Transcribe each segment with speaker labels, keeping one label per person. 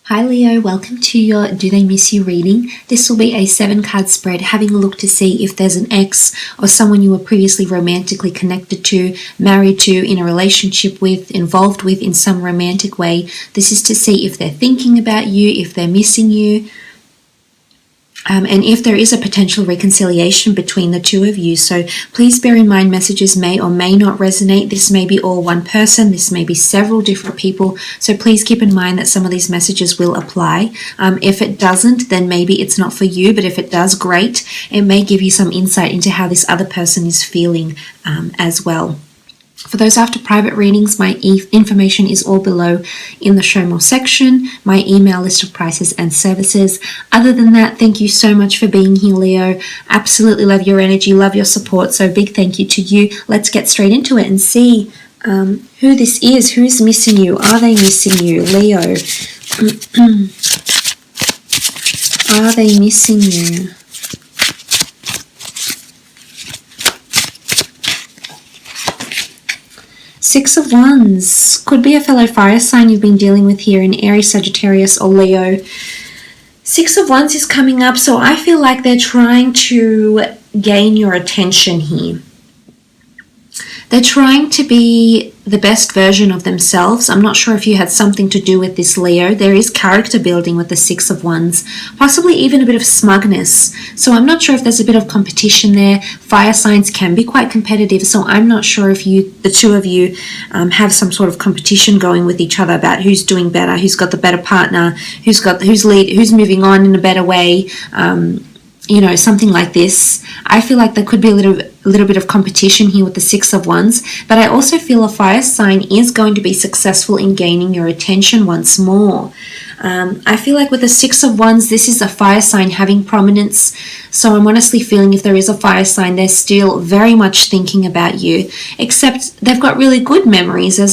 Speaker 1: Hi Leo, welcome to your Do They Miss You reading. This will be a 7-card spread, having a look to see if there's an ex or someone you were previously romantically connected to, married to, in a relationship with, involved with in some romantic way. This is to see if they're thinking about you, if they're missing you, and if there is a potential reconciliation between the two of you. So please bear in mind messages may or may not resonate. This may be all one person. This may be several different people. So please keep in mind that some of these messages will apply. If it doesn't, then maybe it's not for you. But if it does, great. It may give you some insight into how this other person is feeling as well. For those after private readings, my information is all below in the show more section, my email list of prices and services. Other than that, thank you so much for being here, Leo. Absolutely love your energy, love your support. So big thank you to you. Let's get straight into it and see who this is. Who's missing you? Are they missing you, Leo? Are they missing you? Six of Wands. Could be a fellow fire sign you've been dealing with here in Aries, Sagittarius, or Leo. Six of Wands is coming up, so I feel like they're trying to gain your attention here. They're trying to be the best version of themselves. I'm not sure if you had something to do with this, Leo. There is character building with the Six of Wands, possibly even a bit of smugness. So I'm not sure if there's a bit of competition there. Fire signs can be quite competitive, so I'm not sure if the two of you have some sort of competition going with each other about who's doing better, who's got the better partner, who's moving on in a better way. Something like this. I feel like there could be a little bit of competition here with the Six of Wands, but I also feel a fire sign is going to be successful in gaining your attention once more. I feel like with the Six of Wands, this is a fire sign having prominence, so I'm honestly feeling if there is a fire sign, they're still very much thinking about you, except they've got really good memories. There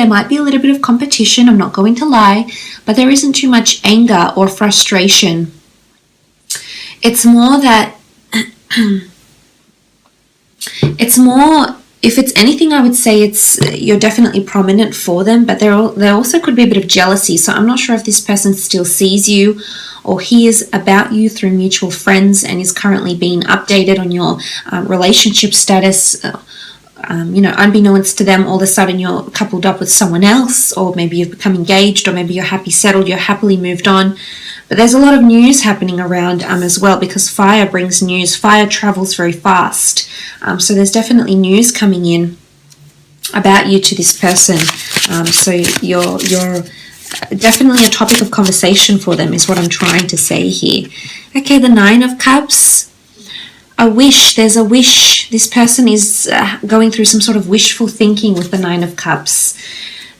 Speaker 1: might be a little bit of competition, I'm not going to lie, but there isn't too much anger or frustration. It's more that, if it's anything, I would say you're definitely prominent for them, but there also could be a bit of jealousy. So I'm not sure if this person still sees you or hears about you through mutual friends and is currently being updated on your relationship status. Unbeknownst to them, all of a sudden you're coupled up with someone else, or maybe you've become engaged, or maybe you're happy settled, you're happily moved on. But there's a lot of news happening around as well, because fire brings news. Fire travels very fast. So there's definitely news coming in about you to this person. So you're definitely a topic of conversation for them is what I'm trying to say here. Okay, the Nine of Cups. A wish. There's a wish. This person is going through some sort of wishful thinking with the Nine of Cups.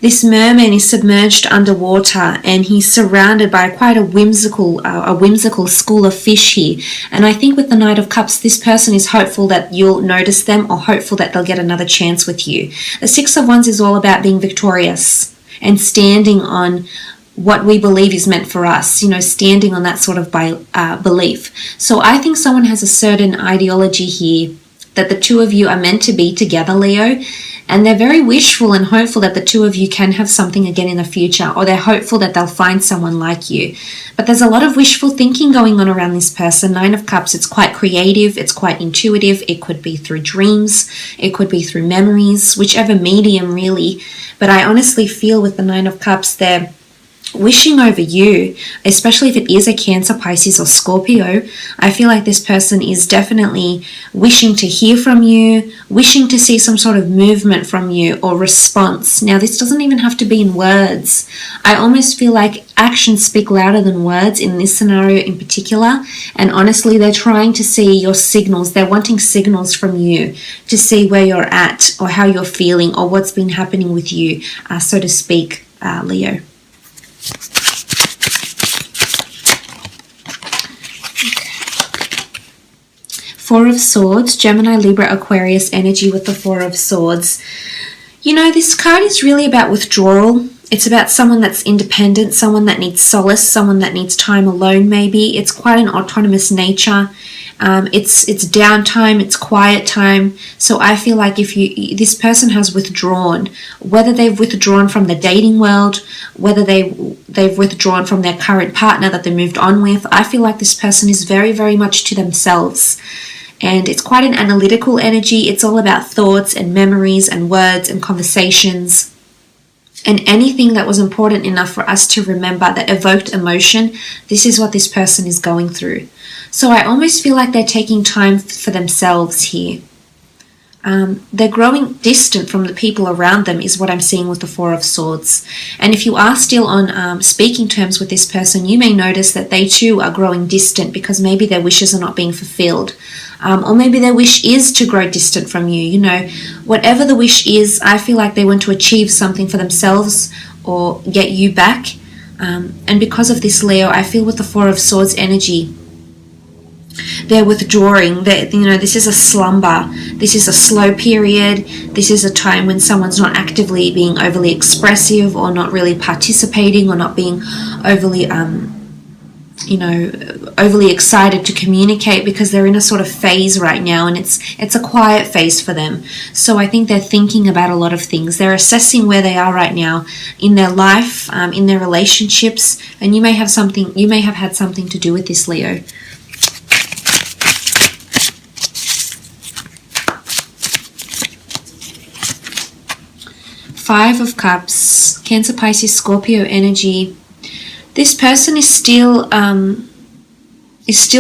Speaker 1: This merman is submerged underwater and he's surrounded by quite a whimsical school of fish here. And I think with the Knight of Cups, this person is hopeful that you'll notice them or hopeful that they'll get another chance with you. The Six of Wands is all about being victorious and standing on what we believe is meant for us, standing on that sort of belief. So I think someone has a certain ideology here that the two of you are meant to be together, Leo, and they're very wishful and hopeful that the two of you can have something again in the future, or they're hopeful that they'll find someone like you. But there's a lot of wishful thinking going on around this person. Nine of Cups, it's quite creative, it's quite intuitive. It could be through dreams, it could be through memories, whichever medium really. But I honestly feel with the Nine of Cups, they're wishing over you, especially if it is a Cancer, Pisces, or Scorpio. I feel like this person is definitely wishing to hear from you, wishing to see some sort of movement from you or response. Now, this doesn't even have to be in words. I almost feel like actions speak louder than words in this scenario in particular. And honestly, they're trying to see your signals. They're wanting signals from you to see where you're at or how you're feeling or what's been happening with you, so to speak, Leo. Four of Swords, Gemini, Libra, Aquarius energy with the Four of Swords. This card is really about withdrawal. It's about someone that's independent, someone that needs solace, someone that needs time alone maybe. It's quite an autonomous nature. It's downtime, it's quiet time. So I feel like if this person has withdrawn, whether they've withdrawn from the dating world, whether they've withdrawn from their current partner that they moved on with, I feel like this person is very, very much to themselves. And it's quite an analytical energy. It's all about thoughts and memories and words and conversations. And anything that was important enough for us to remember that evoked emotion, this is what this person is going through. So I almost feel like they're taking time for themselves here. They're growing distant from the people around them is what I'm seeing with the Four of Swords. And if you are still on speaking terms with this person, you may notice that they too are growing distant because maybe their wishes are not being fulfilled. Or maybe their wish is to grow distant from you. You know, whatever the wish is, I feel like they want to achieve something for themselves or get you back. And because of this, Leo, I feel with the Four of Swords energy, they're withdrawing. This is a slumber. This is a slow period. This is a time when someone's not actively being overly expressive or not really participating or not being overly, overly excited to communicate because they're in a sort of phase right now, and it's a quiet phase for them. So I think they're thinking about a lot of things. They're assessing where they are right now in their life, in their relationships, and you may have had something to do with this, Leo. Five of Cups, Cancer, Pisces, Scorpio energy. This person is still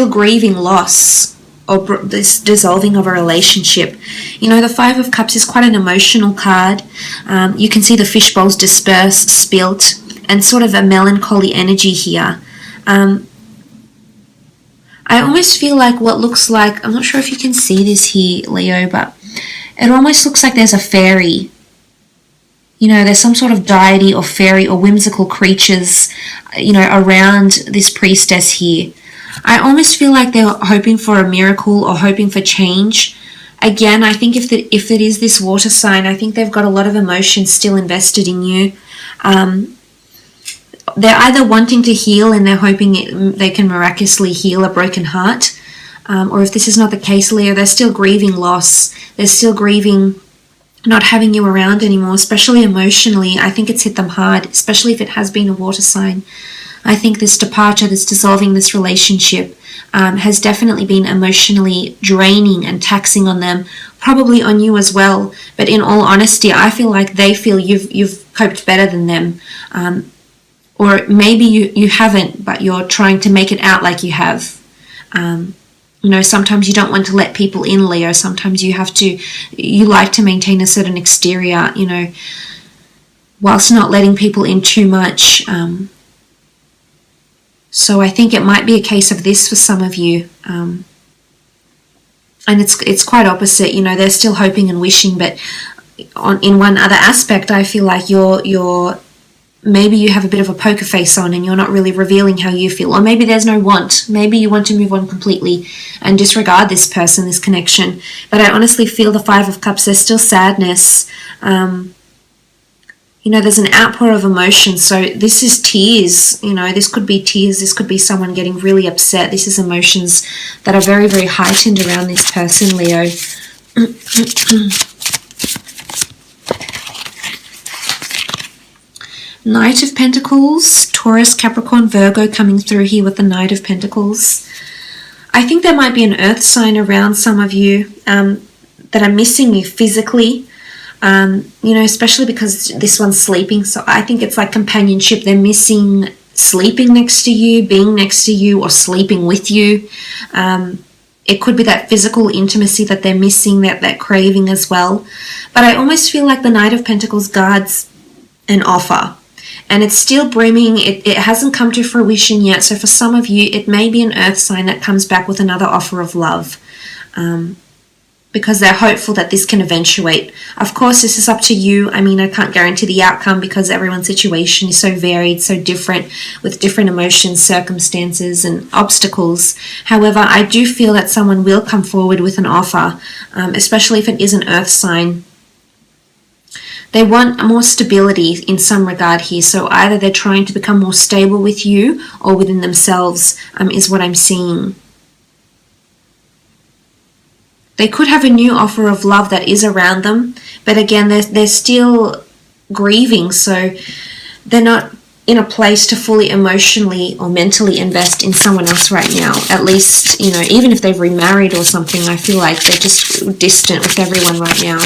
Speaker 1: grieving loss or this dissolving of a relationship. You know, the Five of Cups is quite an emotional card. You can see the fish bowls dispersed, spilt, and sort of a melancholy energy here. I almost feel like what looks like, I'm not sure if you can see this here, Leo, but it almost looks like there's a fairy. You know, there's some sort of deity or fairy or whimsical creatures, around this priestess here. I almost feel like they're hoping for a miracle or hoping for change. Again, I think if it is this water sign, I think they've got a lot of emotion still invested in you. They're either wanting to heal and they're hoping they can miraculously heal a broken heart. Or if this is not the case, Leo, they're still grieving loss. They're still grieving not having you around anymore, especially emotionally. I think it's hit them hard, especially if it has been a water sign. I think this departure, this dissolving this relationship has definitely been emotionally draining and taxing on them, probably on you as well. But in all honesty, I feel like they feel you've coped better than them. Or maybe you haven't, but you're trying to make it out like you have. Sometimes you don't want to let people in, Leo. Sometimes you like to maintain a certain exterior, whilst not letting people in too much. So I think it might be a case of this for some of you. And it's quite opposite, they're still hoping and wishing, but in one other aspect, I feel like maybe you have a bit of a poker face on and you're not really revealing how you feel. Or maybe there's no want. Maybe you want to move on completely and disregard this person, this connection. But I honestly feel the Five of Cups, there's still sadness. There's an outpour of emotion. So this is tears. This could be tears. This could be someone getting really upset. This is emotions that are very, very heightened around this person, Leo. Knight of Pentacles, Taurus, Capricorn, Virgo coming through here with the Knight of Pentacles. I think there might be an earth sign around some of you that are missing you physically, especially because this one's sleeping. So I think it's like companionship. They're missing sleeping next to you, being next to you, or sleeping with you. It could be that physical intimacy that they're missing, that craving as well. But I almost feel like the Knight of Pentacles guards an offer. And it's still brimming. It hasn't come to fruition yet. So for some of you, it may be an earth sign that comes back with another offer of love. Because they're hopeful that this can eventuate. Of course, this is up to you. I can't guarantee the outcome because everyone's situation is so varied, so different, with different emotions, circumstances, and obstacles. However, I do feel that someone will come forward with an offer, especially if it is an earth sign. They want more stability in some regard here. So either they're trying to become more stable with you or within themselves, is what I'm seeing. They could have a new offer of love that is around them, but again, they're still grieving, so they're not in a place to fully emotionally or mentally invest in someone else right now. At least, you know, even if they've remarried or something, I feel like they're just distant with everyone right now.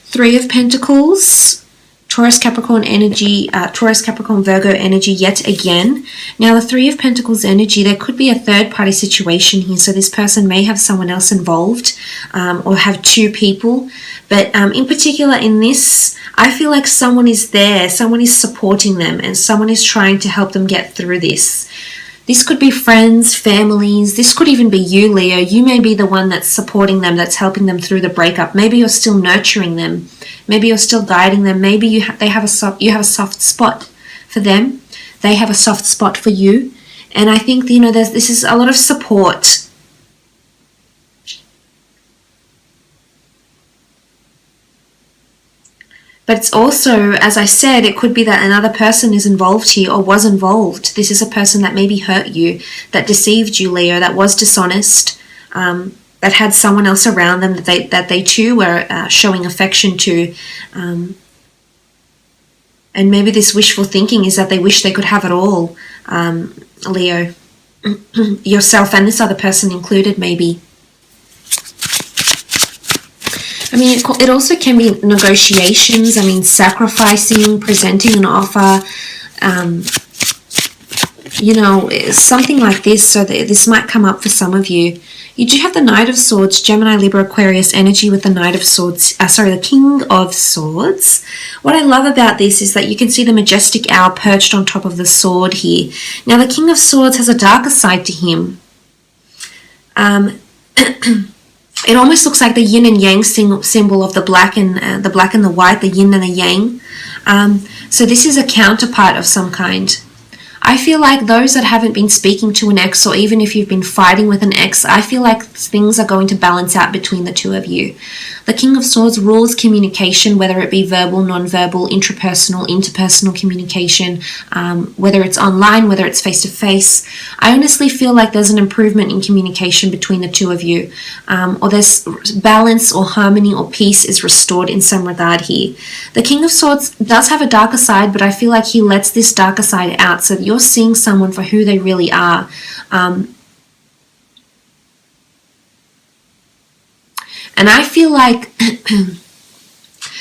Speaker 1: Three of Pentacles, Taurus, Capricorn energy, Taurus, Capricorn, Virgo energy yet again. Now, the Three of Pentacles energy, there could be a third-party situation here. So this person may have someone else involved or have two people. But in particular in this, I feel like someone is there, someone is supporting them, and someone is trying to help them get through this. This could be friends, families. This could even be you, Leo. You may be the one that's supporting them, that's helping them through the breakup. Maybe you're still nurturing them. Maybe you're still guiding them. Maybe you have a soft spot for them. They have a soft spot for you. And I think, you know, this is a lot of support. But it's also, as I said, it could be that another person is involved here or was involved. This is a person that maybe hurt you, that deceived you, Leo, that was dishonest, that had someone else around them that they too were showing affection to. And maybe this wishful thinking is that they wish they could have it all, Leo. Yourself and this other person included, maybe. I mean, it also can be negotiations. I mean, sacrificing, presenting an offer, you know, something like this. So this might come up for some of you. You do have the Knight of Swords, Gemini, Libra, Aquarius energy with the Knight of Swords, the King of Swords. What I love about this is that you can see the majestic owl perched on top of the sword here. Now, the King of Swords has a darker side to him. It almost looks like the yin and yang symbol of the black and the white, the yin and the yang. So this is a counterpart of some kind. I feel like those that haven't been speaking to an ex, or even if you've been fighting with an ex, I feel like things are going to balance out between the two of you. The King of Swords rules communication, whether it be verbal, non-verbal, intrapersonal, interpersonal communication, whether it's online, whether it's face-to-face. I honestly feel like there's an improvement in communication between the two of you, or there's balance or harmony or peace is restored in some regard here. The King of Swords does have a darker side, but I feel like he lets this darker side out, so that you're seeing someone for who they really are. And I feel like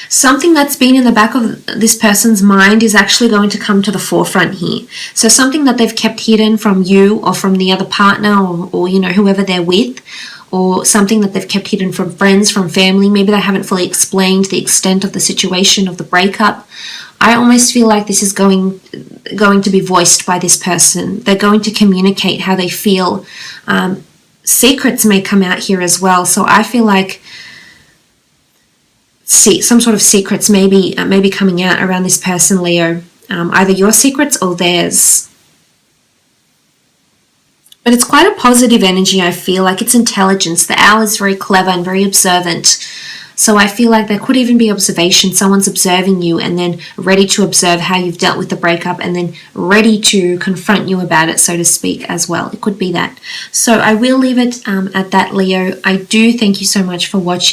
Speaker 1: something that's been in the back of this person's mind is actually going to come to the forefront here. So something that they've kept hidden from you or from the other partner or you know, whoever they're with, or something that they've kept hidden from friends, from family. Maybe they haven't fully explained the extent of the situation of the breakup. I almost feel like this is going to be voiced by this person. They're going to communicate how they feel. Secrets may come out here as well. So I feel like some sort of secrets may be coming out around this person, Leo. Either your secrets or theirs. But it's quite a positive energy, I feel like. It's intelligence. The owl is very clever and very observant. So I feel like there could even be observation. Someone's observing you and then ready to observe how you've dealt with the breakup and then ready to confront you about it, so to speak, as well. It could be that. So I will leave it at that, Leo. I do thank you so much for watching.